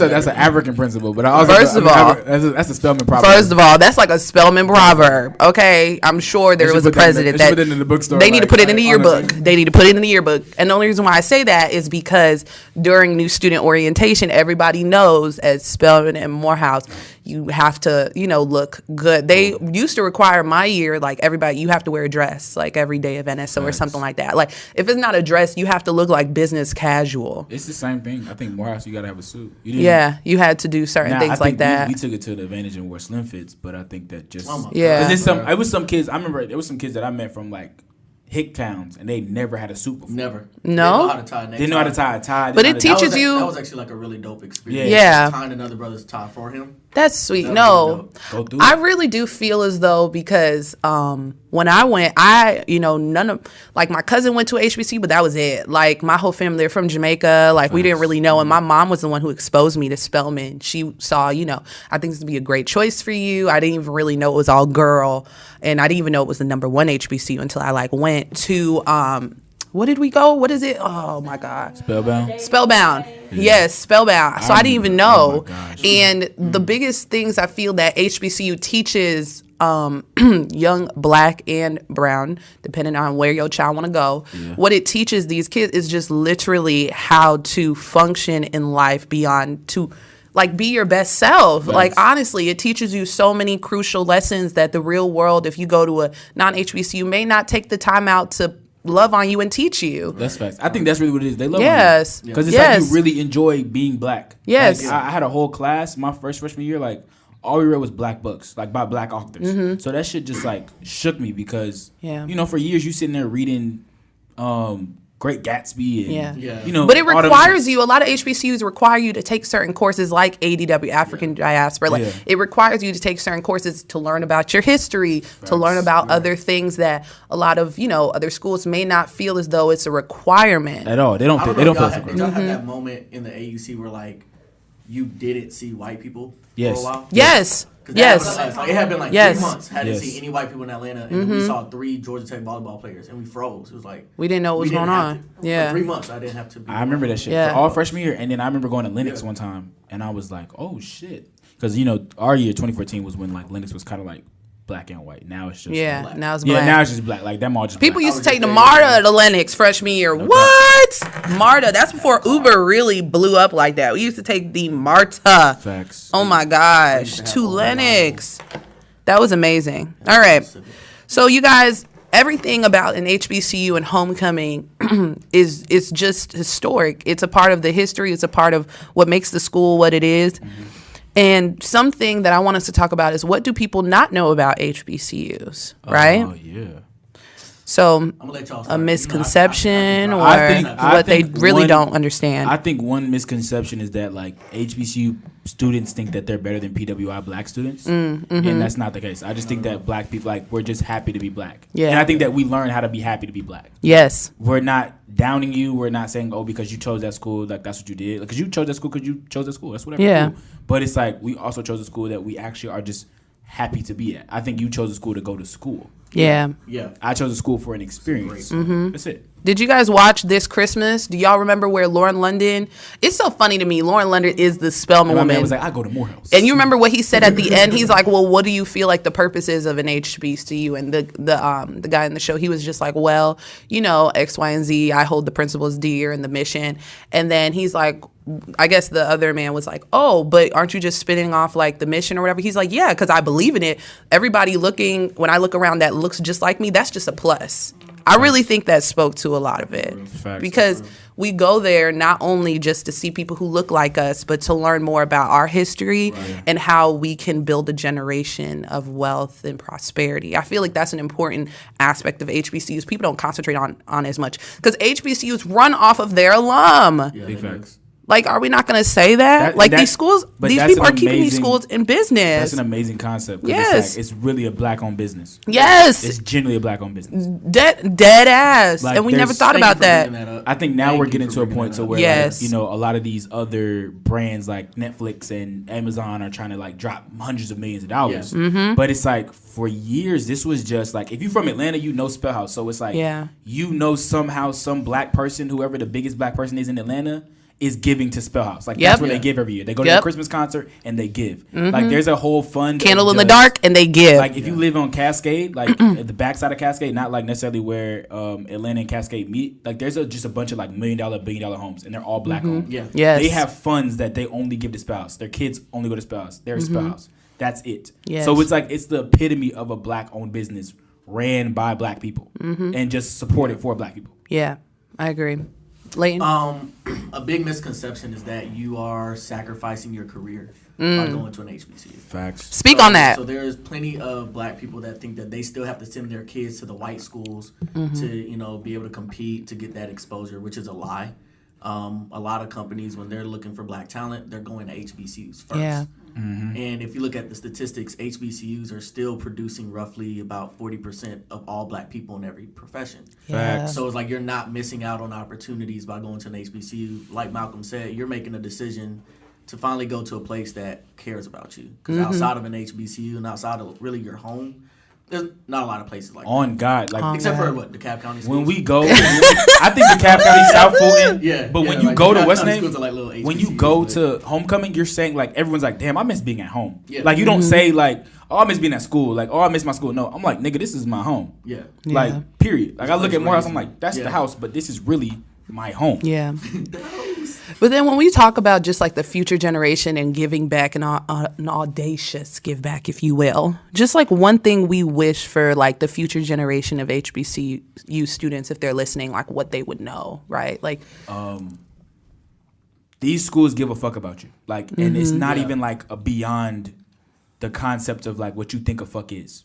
that's an African principle, but I also that's a Spelman proverb. First of all, that's like a Spelman proverb. Okay, I'm sure there was a president that in the bookstore, they need to put it in the yearbook. They need to put it in the yearbook. And the only reason why I say that is because during new student orientation, everybody knows at Spelman and Morehouse, you have to, look good. They used to require my year, like everybody, you have to wear a dress like every day of NSO or something like that. Like if it's not a dress, you have to look like business casual. It's the same thing. I think Morehouse, you gotta have a suit. You had to do certain things like that. We took it to the advantage and wore slim fits, but I think that just because it was some kids. I remember there was some kids that I met from like hick towns, and they never had a suit before. Never. No. They know how to tie a tie. But it teaches you. That was actually like a really dope experience. Yeah. Tying another brother's tie for him. That's sweet. No, I really do feel as though because when I went, none of like my cousin went to HBC, but that was it. Like my whole family, they're from Jamaica. Like we didn't really know, and my mom was the one who exposed me to Spelman. She saw, I think this would be a great choice for you. I didn't even really know it was all girl, and I didn't even know it was the number one HBCU until I went to what did we go? What is it? Oh my God. Spellbound. Yeah. Yes, Spellbound. So I didn't even know. And the biggest things I feel that HBCU teaches young black and brown, depending on where your child want to go, what it teaches these kids is just literally how to function in life beyond to be your best self. Nice. Like, honestly, it teaches you so many crucial lessons that the real world, if you go to a non-HBCU, may not take the time out to love on you and teach you. That's facts. I think that's really what it is. They love Yes. on you. Because it's like you really enjoy being black. Yes. Like, I had a whole class, my freshman year, like, all we read was black books, like by black authors. So that shit just like shook me because, you know, for years you sitting there reading Great Gatsby and, you know. But it requires you, a lot of HBCUs require you to take certain courses like ADW, African Diaspora. Like it requires you to take certain courses to learn about your history, to learn about other things that a lot of, you know, other schools may not feel as though it's a requirement. At all. They don't feel it's a Did y'all have that moment in the AUC where like you didn't see white people for a while? Yes. Yes. Like, it had been like 3 months. Hadn't seen any white people in Atlanta, and then we saw 3 Georgia Tech volleyball players, and we froze. It was like we didn't know what was going on. For 3 months, I didn't have to. I remember that shit for all freshman year, and then I remember going to Lennox one time, and I was like, "Oh shit," because you know our year 2014 was when like Lennox was kind of like black and white. Now it's just black. Now it's black. Yeah, now it's just black. Like that mall just people black. used to take the MARTA to Lennox freshman year. What? MARTA? That's before Uber really blew up like that. We used to take the MARTA. Facts. Oh my gosh, to Lennox. That was amazing. All right, so you guys, everything about an HBCU and homecoming is just historic. It's a part of the history. It's a part of what makes the school what it is. And something that I want us to talk about is what do people not know about HBCUs, right? Oh, yeah. So I'm gonna let y'all a start. misconception or I what they think really one- don't understand. I think one misconception is that like HBCU students think that they're better than PWI black students, and that's not the case. I just think that black people, like, we're just happy to be black. Yeah. And I think that we learn how to be happy to be black. Yes. We're not downing you. We're not saying, oh, because you chose that school, like that's what you did. Because you chose that school because you chose that school. That's whatever. Yeah. Cool. But it's like we also chose a school that we actually are just happy to be at. I think you chose a school to go to school. Yeah. I chose a school for an experience. That's it. Did you guys watch This Christmas? Do y'all remember where Lauren London? It's so funny to me. Lauren London is the Spelman My woman. man was like, I go to Morehouse. And you remember what he said at the end? He's like, well, what do you feel like the purpose is of an HBCU? And the guy in the show, he was just like, well, you know, X, Y, and Z. I hold the principles dear and the mission. And then he's like, I guess the other man was like, oh, but aren't you just spinning off like the mission or whatever? He's like, yeah, because I believe in it. Everybody looking, when I look around that looks just like me, that's just a plus. I really think that spoke to a lot of it. Facts. Because we go there not only just to see people who look like us, but to learn more about our history and how we can build a generation of wealth and prosperity. I feel like that's an important aspect of HBCUs. People don't concentrate on as much because HBCUs run off of their alum. Big facts. Like, are we not going to say that? These schools, these people are keeping these schools in business. That's an amazing concept. Yes. It's really a black-owned business. Yes. It's genuinely a black-owned business. Dead ass. Like, and we never thought about that. I think now we're getting to a point to where, Yes. like, you know, a lot of these other brands like Netflix and Amazon are trying to, like, drop hundreds of millions of dollars. But it's like, for years, this was just, like, if you're from Atlanta, you know Spellhouse. So it's like, you know somehow some black person, whoever the biggest black person is in Atlanta, is giving to Spellhouse. Like, that's what they give every year. They go to the Christmas concert and they give. Like, there's a whole fund. Candle in the dark and they give. Like, if you live on Cascade, like, at the backside of Cascade, not, like, necessarily where Atlanta and Cascade meet, like, there's just a bunch of, like, $1 million, $1 billion homes, and they're all black-owned. Yes. They have funds that they only give to Spellhouse. Their kids only go to Spellhouse. They're Spellhouse. That's it. Yes. So it's like, it's the epitome of a black-owned business ran by black people and just supported for black people. Yeah, I agree. Layton? A big misconception is that you are sacrificing your career by going to an HBCU. Facts. Speak on that. So there's plenty of black people that think that they still have to send their kids to the white schools to, you know, be able to compete, to get that exposure, which is a lie. A lot of companies, when they're looking for black talent, they're going to HBCUs first. Yeah. And if you look at the statistics, HBCUs are still producing roughly about 40% of all black people in every profession. Yeah. So it's like you're not missing out on opportunities by going to an HBCU. Like Malcolm said, you're making a decision to finally go to a place that cares about you. Because outside of an HBCU and outside of really your home, there's not a lot of places like On that. God. Like, Except for what? DeKalb County schools? when we go, I think DeKalb County, South Fulton. But when you like go to DeKalb what's County name, schools are like little when you HBCUs, go but- to homecoming, you're saying, like, everyone's like, damn, I miss being at home. Yeah. Like, you don't say, like, oh, I miss being at school. Like, oh, I miss my school. No, I'm like, nigga, this is my home. Yeah. Like, period. Like, I look at Morehouse, I'm crazy. like, that's the house, but this is really my home. Yeah. But then when we talk about just like the future generation and giving back and an audacious give back, if you will, just like one thing we wish for like the future generation of HBCU students, if they're listening, like what they would know, right? Like, these schools give a fuck about you. Like, and it's not even like a beyond the concept of like what you think a fuck is.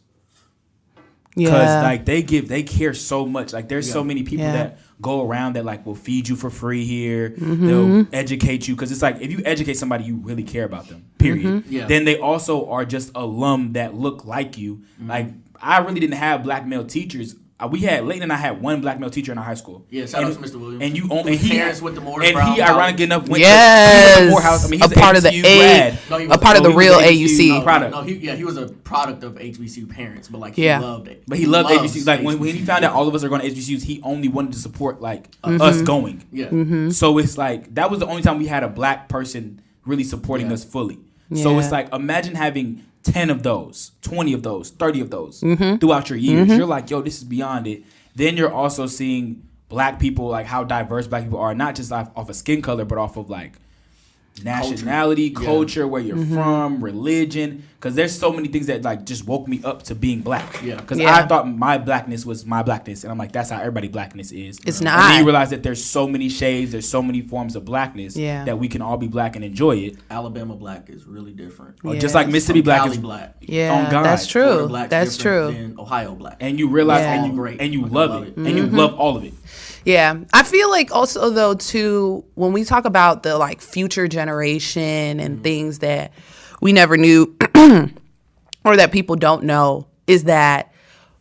Because like they care so much. Like there's so many people that go around that like will feed you for free here. They'll educate you, because it's like if you educate somebody, you really care about them. Period. Then they also are just alum that look like you. Like I really didn't have black male teachers. Leighton and I had one black male teacher in our high school. Yeah, shout out to Mr. Williams. And he parents with the Morris and Brown he ironically enough went to Morehouse. I mean, he's a part of the grad. a part of the real AUC product. He was a product of HBCU parents, but like he loved it. But he loved HBCUs. Like when he found out all of us are going to HBCUs, he only wanted to support like us going. Yeah. So it's like that was the only time we had a black person really supporting us fully. So it's like imagine having 10 of those, 20 of those, 30 of those throughout your years. You're like, yo, this is beyond it. Then you're also seeing black people, like how diverse black people are, not just off of skin color, but off of like nationality, culture, where you're from, religion. Because there's so many things that like just woke me up to being black. Because I thought my blackness was my blackness, and I'm like, that's how everybody blackness is. It's not. And then you realize that there's so many shades, there's so many forms of blackness that we can all be black and enjoy it. Alabama black is really different. Just like Mississippi black Cali is black. on God. That's true. That's true. Than Ohio black. And you realize and you love it. And you love all of it. Yeah. I feel like also though too, when we talk about the like future generation and things that we never knew or that people don't know, is that,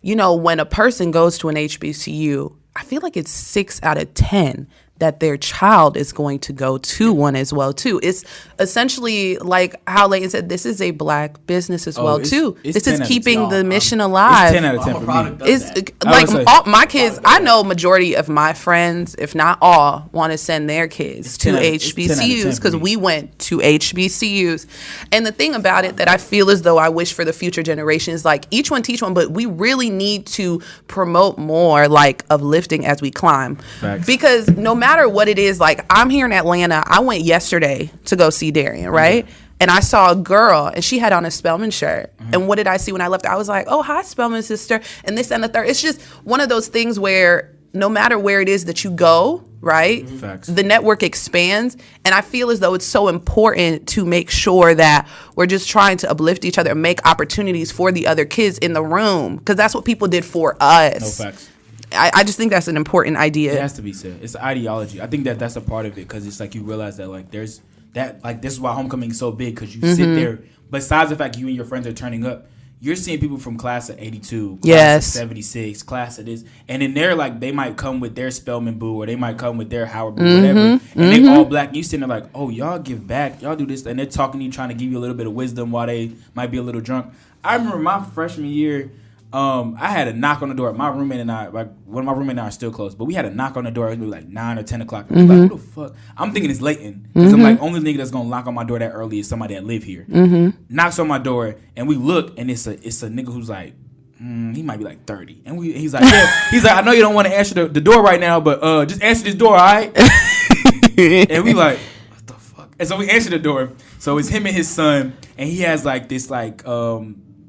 you know, when a person goes to an HBCU, I feel like it's 6 out of 10 that their child is going to go to one as well too. It's essentially like how Leighton said, this is a black business as well too. This is keeping the mission alive. It's 10 out of 10 for me. It's like all my kids, I know majority of my friends, if not all, want to send their kids to HBCUs because we went to HBCUs. And the thing about it that I feel as though I wish for the future generations, like each one teach one, but we really need to promote more like of lifting as we climb. Facts. Because no matter what it is, like I'm here in Atlanta, I went yesterday to go see Darian, right? And I saw a girl and she had on a Spelman shirt. And what did I see when I left? I was like, oh, hi, Spelman sister. And this and the third. It's just one of those things where no matter where it is that you go, right? Facts. The network expands. And I feel as though it's so important to make sure that we're just trying to uplift each other and make opportunities for the other kids in the room. Because that's what people did for us. No facts. I just think that's an important idea. It has to be said. It's ideology. I think that's a part of it, because it's like you realize that like there's that, like this is why homecoming is so big, because you sit there. Besides the fact you and your friends are turning up, you're seeing people from class of 82, class of 76, class of this, and then they're like they might come with their Spelman boo, or they might come with their Howard boo, whatever, and they all black. And you sitting there like, oh, y'all give back, y'all do this, and they're talking to you, trying to give you a little bit of wisdom while they might be a little drunk. I remember my freshman year. I had a knock on the door. My roommate and I, like, one of my roommate and I are still close, but we had a knock on the door. It was like 9 or 10 o'clock. I was like, who the fuck? I'm thinking it's Leighton, because I'm like, only nigga that's gonna knock on my door that early is somebody that live here. Knocks on my door, and we look, and it's a nigga who's like, he might be like 30, and he's like, yeah, he's like, I know you don't want to answer the door right now, but just answer this door, all right? And we like, what the fuck? And so we answer the door. So it's him and his son, and he has like this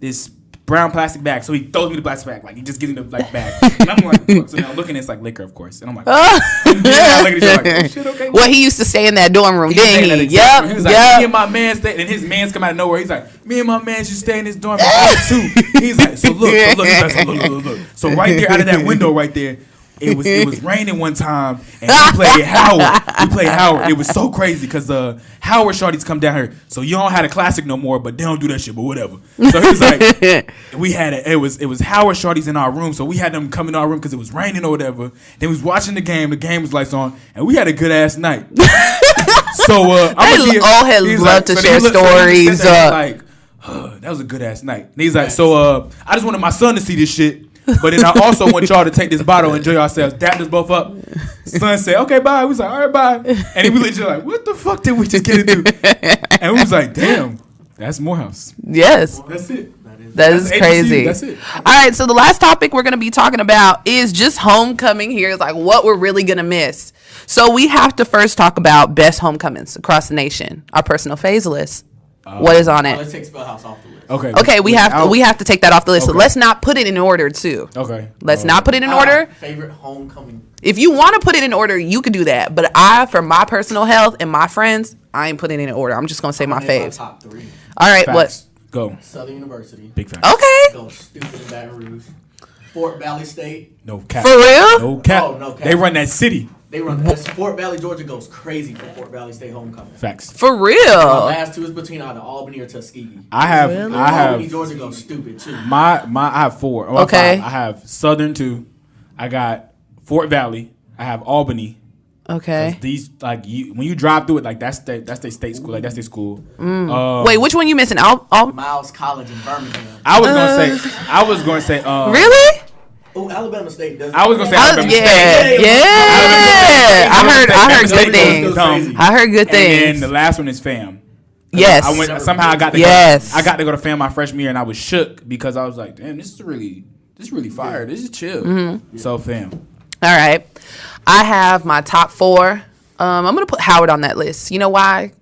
this brown plastic bag, so he throws me the plastic bag, like he just gives me the black bag, and I'm like, fuck. So now looking, it's like liquor, of course, and I'm like, and I look at each other like, oh, shit, okay. Well, he used to stay in that dorm room, didn't he? Yep. He was like, me and my man stay, and his man's come out of nowhere. He's like, me and my man should stay in this dorm too. He's like, so look. He's like, so look. So right there, out of that window, right there. It was raining one time, and we played Howard. It was so crazy because Howard shorties come down here, so you don't have a classic no more, but they don't do that shit, but whatever. So he was like, it was Howard shorties in our room, so we had them come in our room because it was raining or whatever. Then we was watching the game was lights on, and we had a good ass night. So they all had loved to share stories. Like, that was a good ass night. And he's like, so I just wanted my son to see this shit. But then I also want y'all to take this bottle and enjoy yourselves. Dapped us both up. Son said, okay, bye. We was like, all right, bye. And we legit like, what the fuck did we just get into? And we was like, damn, that's Morehouse. Yes. Well, that's it. That is crazy. That's it. All right, so the last topic we're going to be talking about is just homecoming here. It's like what we're really going to miss. So we have to first talk about best homecomings across the nation. Our personal phase list. What is on it? Let's take Spellhouse off the list. Okay, we have to take that off the list. Okay. So let's not put it in order too. Okay. Let's not put it in order. Favorite homecoming. If you want to put it in order, you could do that. But for my personal health and my friends, I ain't putting it in order. I'm just gonna say my faves. Top 3. All right, Facts. Go. Southern University. Big fan. Okay. Go stupid in Baton Rouge. Fort Valley State. No cap. For real? No cap. Oh, no cap. They run that city. They run that. Fort Valley, Georgia goes crazy for Fort Valley State homecoming. Facts. For My real? last two is between either Albany or Tuskegee. I have Albany, Georgia goes stupid too. I have 4. Well, Okay. 5. I have Southern 2. I got Fort Valley. I have Albany. Okay. These when you drive through it, like that's their state school, like that's their school. Wait, which one you missing? Miles College in Birmingham. I was gonna say. Really? Oh, Alabama State does. I was gonna say Alabama Yeah. State. I heard good State things. goes dumb. I heard good And then things. the last one is FAM. Yes. I got to Yes. go. I got to go to FAM my freshman year, and I was shook because I was like, damn, this is really fire. This is chill. Mm-hmm. So FAM. All right. I have my top 4. I'm going to put Howard on that list. You know why?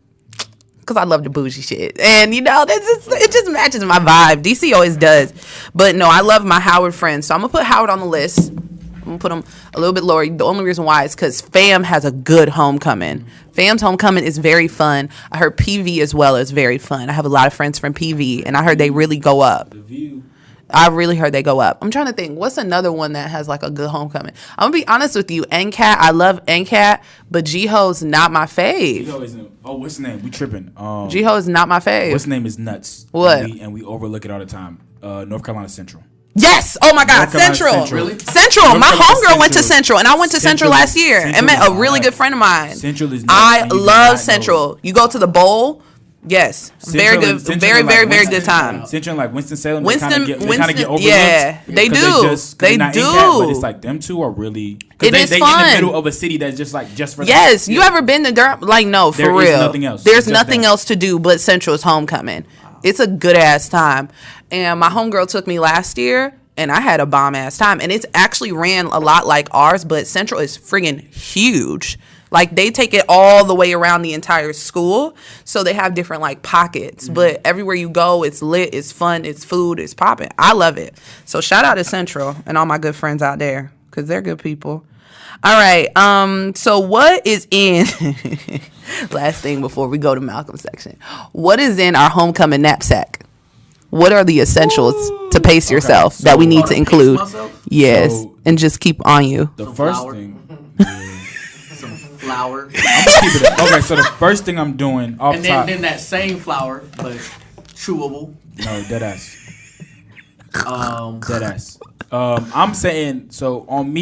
Because I love the bougie shit. And, it just matches my vibe. DC always does. But, no, I love my Howard friends. So I'm going to put Howard on the list. I'm going to put him a little bit lower. The only reason why is because FAM has a good homecoming. FAM's homecoming is very fun. I heard PV as well is very fun. I have a lot of friends from PV, and I heard they really go up. The View. I really heard they go up. I'm trying to think. What's another one that has like a good homecoming? I'm going to be honest with you. NCAT, I love NCAT, but G-Ho's not my fave. G-Ho isn't. Oh, what's his name? We tripping. G-Ho is not my fave. What's his name is nuts. What? And we overlook it all the time. North Carolina Central. Yes. Oh my God. North Carolina Central. Central. Really? Central. North My Carolina homegirl went to Central. Central, and I went to Central last year and Central met is a really alright. good friend of mine. Central is. I nuts, and you do love not know Central. it. You go to the bowl. Yes. Very good. Central Very, and, very, like, very Winston- good time. Central and like Winston-Salem, Winston- they kind of get overlooked. yeah, they 'cause do. They They not do. NCAT, but it's like them two are really. 'cause It is they fun. in the middle of a city that's just for Yes. them. You ever been to Durham? Like, no, for There real. is nothing else. There's Just nothing that. else to do but Central's homecoming. It's a good ass time. And my homegirl took me last year, and I had a bomb ass time. And it's actually ran a lot like ours, but Central is friggin' huge. Like, they take it all the way around the entire school. So they have different, like, pockets. But everywhere you go, it's lit, it's fun, it's food, it's popping. I love it. So shout out to Central and all my good friends out there, because they're good people. All right. So what is in... Last thing before we go to Malcolm's section. What is in our homecoming knapsack? What are the essentials to pace yourself that we need to include? Yes. So- and just keep on you. The Some first flour. thing. Some flour. I'm gonna keep it. Okay, so the first thing I'm doing off And top. then that same flour, but chewable. No, dead ass. Um, Dead ass. I'm saying so on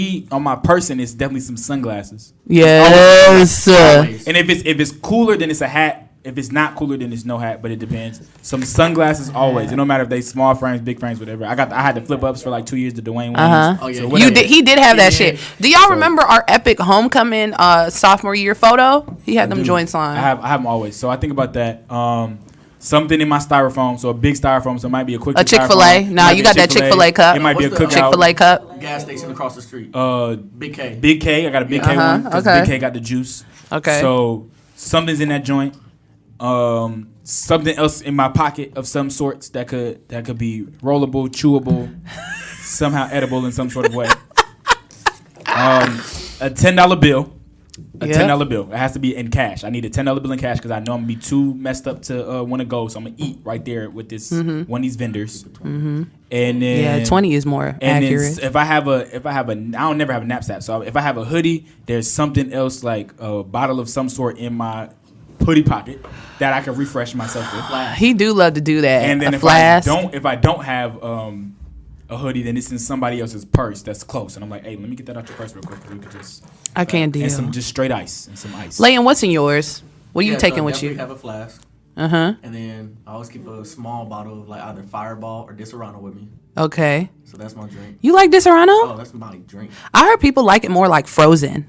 my person, it's definitely some sunglasses. Yes. always. And if it's cooler, then it's a hat. If it's not cooler, then it's no hat. But it depends. Some sunglasses always. It don't matter if they small frames, big frames, whatever. I had the flip ups for like 2 years. The Dwayne ones. Oh, yeah. So You whatever. He did have that Yeah. shit. Do y'all So- remember our epic homecoming sophomore year photo? He had them Dude, joints on. I have them always. So I think about that. Something in my styrofoam. So a big styrofoam. So it might be a quick. A Chick-fil-A. Nah, you got that Chick-fil-A cup. It might be a What's the- cookout. Chick-fil-A cup. gas station across the street. Big K. Big K. I got a Big K one because okay. Big K got the juice. Okay. So something's in that joint. Something else in my pocket of some sorts that could be rollable, chewable, somehow edible in some sort of way. A $10 bill. A Yeah. $10 bill. It has to be in cash. I need a $10 bill in cash because I know I'm gonna be too messed up to want to go. So I'm gonna eat right there with this one of these vendors. And then Yeah, 20 is more and accurate. then if I have a, I don't never have a knapsack. So if I have a hoodie, there's something else like a bottle of some sort in my hoodie pocket that I can refresh myself with. He do love to do that. And then a if flask. I don't have a hoodie, then it's in somebody else's purse that's close, and I'm like, hey, let me get that out your purse real quick. We could just I can't deal. and some just straight ice and some ice. Layton, what's in yours? What are you Yeah, taking so I with definitely you? have a flask. Uh-huh. And then I always keep a small bottle of like either Fireball or Disaronno with me. Okay. So that's my drink. You like Disaronno? Oh, that's my drink. I heard people like it more like frozen.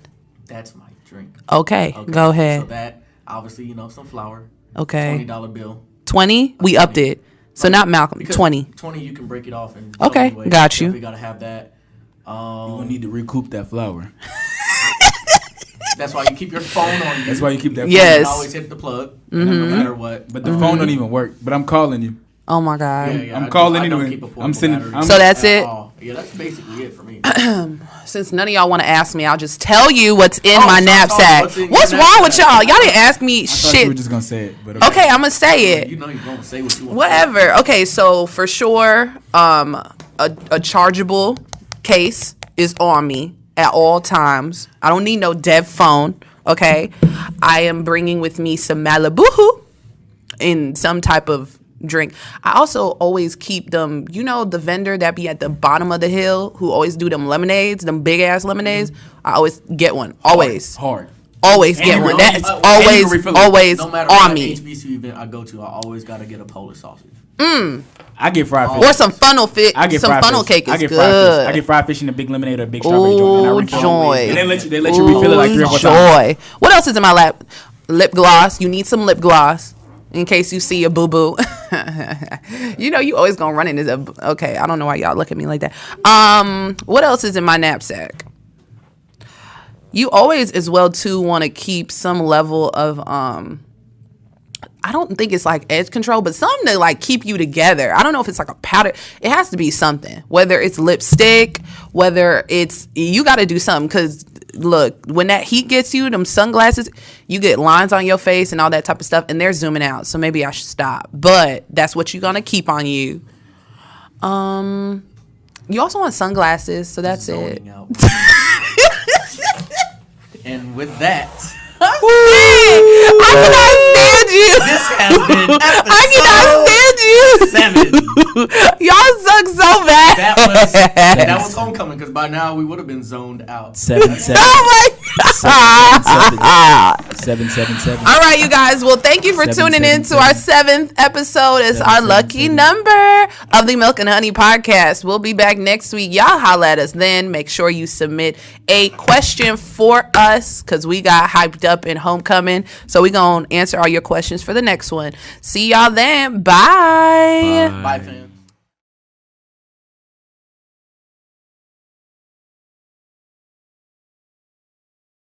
That's my drink. Okay. Go ahead. So that, obviously, some flour. Okay. $20 bill. 20? We upped it. So not Malcolm. Because 20. 20 you can break it off and Okay, got you. We gotta have that. You're gonna need to recoup that flour. That's why you keep your phone on you. That's why you keep that phone. Yes. You always hit the plug, no matter what. But the phone don't even work. But I'm calling you. Oh my God. I'm calling I don't anyway. keep a I'm sending. battery So that's at it? all. Yeah, that's basically it for me. Since none of y'all want to ask me, I'll just tell you what's in Oh, my so knapsack. what's in your What's wrong with knapsack? y'all? Y'all didn't ask me I thought you were shit. just gonna say it. But Okay, I'm gonna say it. You know you're gonna say what you want. Whatever. Okay, so for sure, a chargeable case is on me at all times. I don't need no dead phone. Okay, I am bringing with me some Malibu in some type of drink. I also always keep them. You know the vendor that be at the bottom of the hill who always do them lemonades, them big ass lemonades. I always get one. Always. hard. Always And get you one. can- That's and you can always refill it. always No matter on what me. HBCU event I go to, I always gotta get a Polish sausage. I get fried fish. Or some funnel fit. I get Some fried funnel fish. cake is I get good. fried fish. I get fried fish in a big lemonade or a big strawberry joint. And I Ooh, refill it. joy. And they let you refill it like 3 or 4 times. Joy. What else is in my lap? Lip gloss. You need some lip gloss in case you see a boo boo. You know you always gonna run into the. Okay, I don't know why y'all look at me like that. What else is in my knapsack? You always as well too want to keep some level of I don't think it's like edge control, but something to like keep you together. I don't know if it's like a powder. It has to be something. Whether it's lipstick, whether it's you got to do something because look, when that heat gets you, them sunglasses, you get lines on your face and all that type of stuff, and they're zooming out. So maybe I should stop. But that's what you're gonna keep on you. You also want sunglasses, so that's it. Zoning out. And with that, I cannot stand you. this has been I cannot stand you. 7. Y'all suck so bad. That was homecoming because by now we would have been zoned out. 7 7 Oh my God. 7 7 7. All right, you guys. Well, thank you for tuning in to our 7th episode. It's our lucky number of the Mlk Honey Podcast. We'll be back next week. Y'all holla at us then. Make sure you submit a question for us because we got hyped up in homecoming. So we're going to answer all your questions for the next one. See y'all then. Bye. Bye, fam.